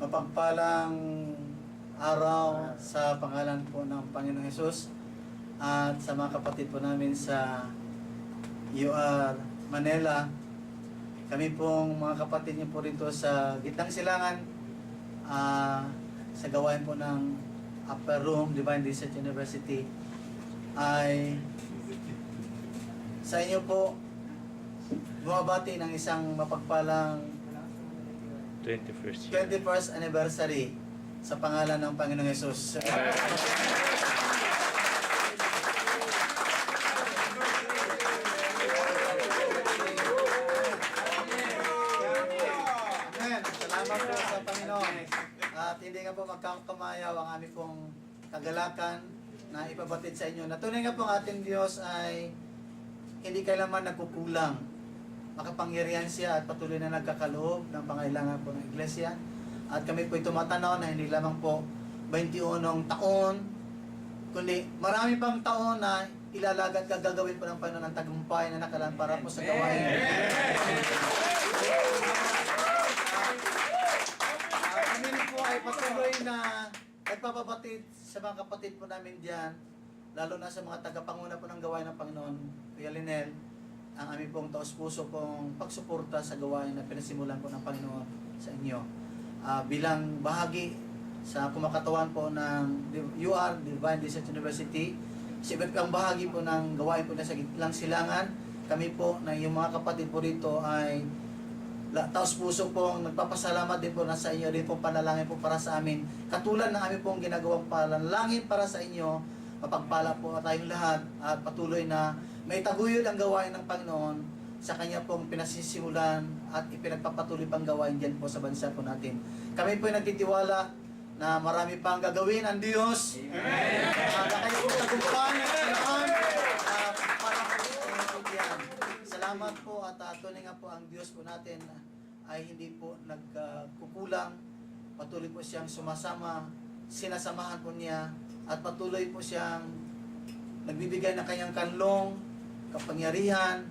mapagpalang araw sa pangalan po ng Panginoong Hesus at sa mga kapatid po namin sa UR Manila. Kami pong mga kapatid niyo po rito sa Gitnang Silangan sa gawain po ng Upper Room Divine Desert University ay sa inyo po bumabati ng isang mapagpalang 21st anniversary sa pangalan ng Panginoong Hesus. Salamat po sa Panginoon. At hindi nga po magkakamayaw ang aming pong kagalakan na ipabatid sa inyo. Natunay nga po ang ating Diyos ay hindi kailanman nagkukulang. Makapangyarihan siya at patuloy na nagkakaloob ng pangailangan po ng Iglesia. At kami po tumatanaw na hindi lamang po 21 taon, kundi marami pang taon na ilalagad gagawin po ng Panginoon ng tagumpay na nakalaan para po sa gawain. Kami po ay patuloy na nagpapabatid sa mga kapatid po namin diyan, lalo na sa mga tagapanguna po ng gawain ng Panginoon, Kuya Linel, ang aming pong taos-puso pong pagsuporta sa gawain na pinasimulan po ng Panginoon sa inyo. Bilang bahagi sa kumakatawan po ng UR, Divine Desert University, sa iba't ibang bahagi po ng gawain po na sa Gitnang Silangan, kami po na yung mga kapatid po rito ay taos-puso pong nagpapasalamat din po na sa inyo din pong panalangin po para sa amin. Katulad ng aming pong ginagawang panalangin para sa inyo, mapagpala po tayong lahat at patuloy na may taguyod ang gawain ng Panginoon sa Kanya pong pinasisimulan at ipinagpapatuloy pang gawain dyan po sa bansa po natin. Kami po ay nagtitiwala na marami pang gagawin ang Diyos. Amen! Na kayo po tagumpahan ng Panginoon para po yan. Salamat po at tunay nga po ang Diyos po natin ay hindi po nagkukulang. Patuloy po siyang sumasama, sinasamahan po niya at patuloy po siyang nagbibigay ng kanyang kanlong, kapangyarihan,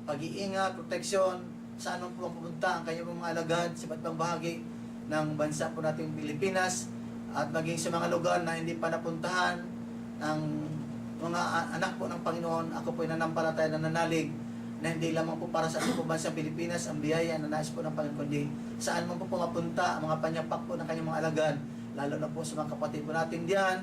pag-iingat, proteksyon, saan man po ang pupunta ang kanyang mga alagad sa iba't ibang bahagi ng bansa po nating Pilipinas at maging sa mga lugar na hindi pa napuntahan ng mga anak po ng Panginoon. Ako po ay nanampalataya na nanalig na hindi lamang po para sa ating po bansa Pilipinas ang biyaya na nais po ng Panginoon, kundi saan man po pumapunta ang mga panyapak po ng kanyang mga alagad, lalo na po sa mga kapatid po natin diyan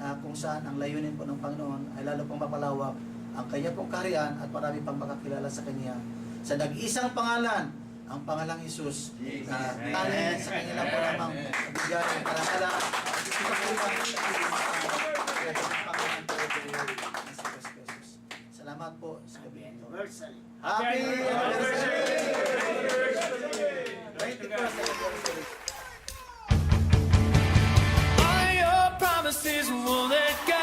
na kung saan ang layunin po ng Panginoon ay lalo pong mapalawak ang kanya pong kaharian at marami pang makakilala sa Kanya. Sa nag-isang pangalan, ang pangalang Hesus, na tanging sa Kanya lang po lamang bigyan ng karakala at salamat po sa gabi ito. Happy anniversary! 21st anniversary! All your promises won't let go.